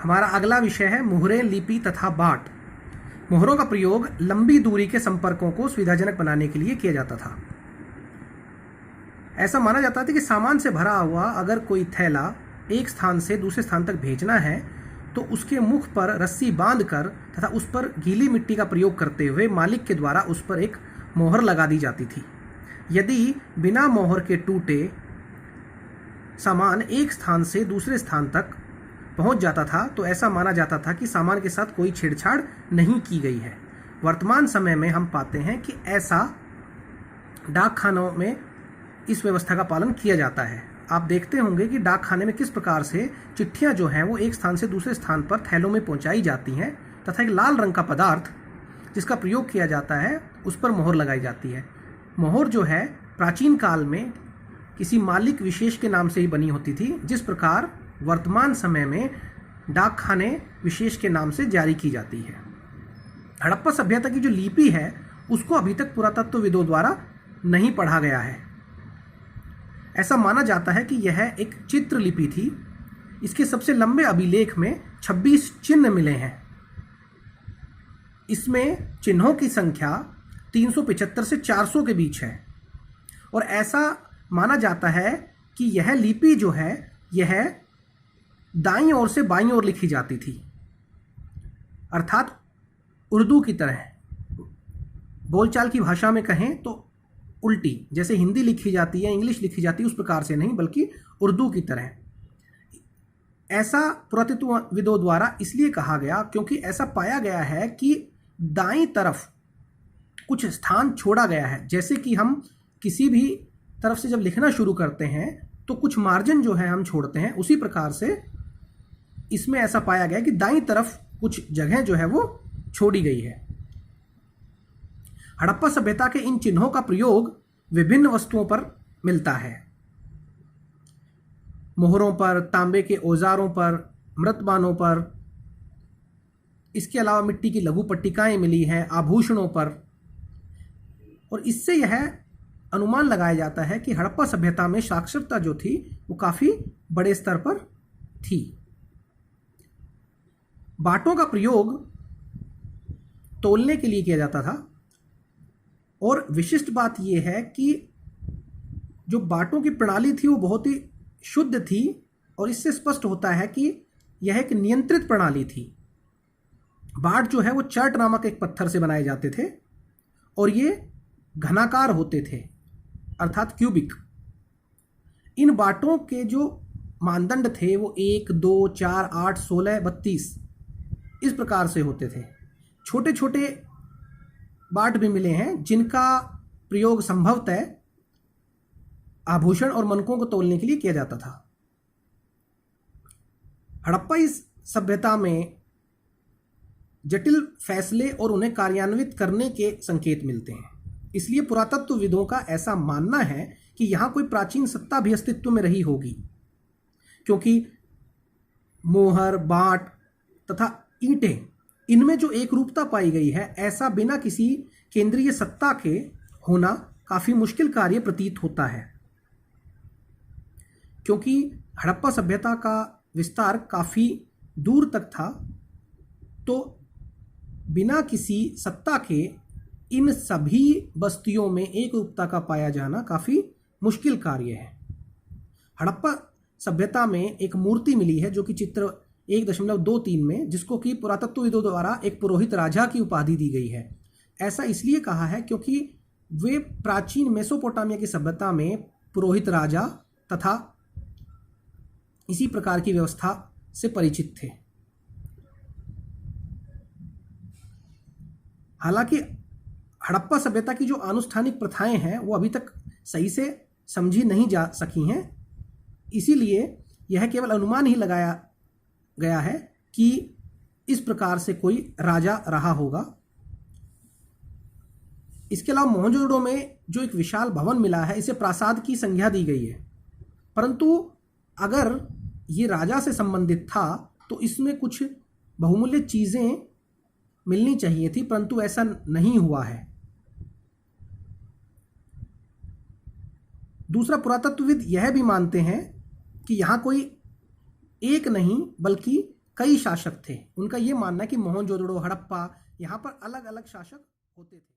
हमारा अगला विषय है मुहरें, लिपि तथा बाट। मुहरों का प्रयोग लंबी दूरी के संपर्कों को सुविधाजनक बनाने के लिए किया जाता था। ऐसा माना जाता था कि सामान से भरा हुआ अगर कोई थैला एक स्थान से दूसरे स्थान तक भेजना है तो उसके मुख पर रस्सी बांधकर तथा उस पर गीली मिट्टी का प्रयोग करते हुए मालिक के द्वारा उस पर एक मोहर लगा दी जाती थी। यदि बिना मोहर के टूटे सामान एक स्थान से दूसरे स्थान तक पहुंच जाता था तो ऐसा माना जाता था कि सामान के साथ कोई छेड़छाड़ नहीं की गई है। वर्तमान समय में हम पाते हैं कि ऐसा डाक खानों में इस व्यवस्था का पालन किया जाता है। आप देखते होंगे कि डाक खाने में किस प्रकार से चिट्ठियां जो हैं वो एक स्थान से दूसरे स्थान पर थैलों में पहुंचाई जाती हैं तथा एक लाल रंग का पदार्थ जिसका प्रयोग किया जाता है उस पर मोहर लगाई जाती है। मोहर जो है प्राचीन काल में किसी मालिक विशेष के नाम से ही बनी होती थी, जिस प्रकार वर्तमान समय में डाक खाने विशेष के नाम से जारी की जाती है। हड़प्पा सभ्यता की जो लिपि है उसको अभी तक पुरातत्वविदों द्वारा नहीं पढ़ा गया है। ऐसा माना जाता है कि यह एक चित्र लिपि थी। इसके सबसे लंबे अभिलेख में 26 चिन्ह मिले हैं। इसमें चिन्हों की संख्या 375 से 400 के बीच है और ऐसा माना जाता है कि यह लिपि जो है यह दाईं ओर से बाईं ओर लिखी जाती थी, अर्थात उर्दू की तरह। बोलचाल की भाषा में कहें तो उल्टी, जैसे हिंदी लिखी जाती है, इंग्लिश लिखी जाती है, उस प्रकार से नहीं बल्कि उर्दू की तरह। ऐसा पुरातत्वविदों द्वारा इसलिए कहा गया क्योंकि ऐसा पाया गया है कि दाईं तरफ कुछ स्थान छोड़ा गया है। जैसे कि हम किसी भी तरफ से जब लिखना शुरू करते हैं तो कुछ मार्जिन जो है हम छोड़ते हैं, उसी प्रकार से इसमें ऐसा पाया गया कि दाईं तरफ कुछ जगह जो है वो छोड़ी गई है। हड़प्पा सभ्यता के इन चिन्हों का प्रयोग विभिन्न वस्तुओं पर मिलता है। मोहरों पर, तांबे के औजारों पर, मृतबानों पर, इसके अलावा मिट्टी की लघु पट्टिकाएं मिली हैं, आभूषणों पर। और इससे यह अनुमान लगाया जाता है कि हड़प्पा सभ्यता में साक्षरता जो थी वो काफ़ी बड़े स्तर पर थी। बाटों का प्रयोग तोलने के लिए किया जाता था और विशिष्ट बात यह है कि जो बाटों की प्रणाली थी वो बहुत ही शुद्ध थी और इससे स्पष्ट होता है कि यह एक नियंत्रित प्रणाली थी। बाट जो है वो चर्ट नामक एक पत्थर से बनाए जाते थे और ये घनाकार होते थे, अर्थात क्यूबिक। इन बाटों के जो मानदंड थे वो 1, 2, 4, 8, 16, 32 इस प्रकार से होते थे। छोटे छोटे बाट भी मिले हैं जिनका प्रयोग संभवतः आभूषण और मनकों को तोलने के लिए किया जाता था। हड़प्पा इस सभ्यता में जटिल फैसले और उन्हें कार्यान्वित करने के संकेत मिलते हैं। इसलिए पुरातत्वविदों का ऐसा मानना है कि यहाँ कोई प्राचीन सत्ता भी अस्तित्व में रही होगी, क्योंकि मोहर, बाट तथा ईंटें, इनमें जो एक रूपता पाई गई है, ऐसा बिना किसी केंद्रीय सत्ता के होना काफ़ी मुश्किल कार्य प्रतीत होता है। क्योंकि हड़प्पा सभ्यता का विस्तार काफ़ी दूर तक था, तो बिना किसी सत्ता के इन सभी बस्तियों में एक रूपता का पाया जाना काफ़ी मुश्किल कार्य है। हड़प्पा सभ्यता में एक मूर्ति मिली है जो कि चित्र 1.23 में, जिसको कि पुरातत्वविदों द्वारा एक पुरोहित राजा की उपाधि दी गई है। ऐसा इसलिए कहा है क्योंकि वे प्राचीन मेसोपोटामिया की सभ्यता में पुरोहित राजा तथा इसी प्रकार की व्यवस्था से परिचित थे। हालांकि हड़प्पा सभ्यता की जो आनुष्ठानिक प्रथाएं हैं वो अभी तक सही से समझी नहीं जा सकी हैं, इसीलिए यह केवल अनुमान ही लगाया गया है कि इस प्रकार से कोई राजा रहा होगा। इसके अलावा मोहनजोदड़ो में जो एक विशाल भवन मिला है, इसे प्रासाद की संज्ञा दी गई है, परंतु अगर ये राजा से संबंधित था तो इसमें कुछ बहुमूल्य चीज़ें मिलनी चाहिए थी, परंतु ऐसा नहीं हुआ है। दूसरा, पुरातत्वविद यह भी मानते हैं कि यहाँ कोई एक नहीं बल्कि कई शासक थे। उनका ये मानना है कि मोहनजोदड़ो, हड़प्पा, यहाँ पर अलग अलग शासक होते थे।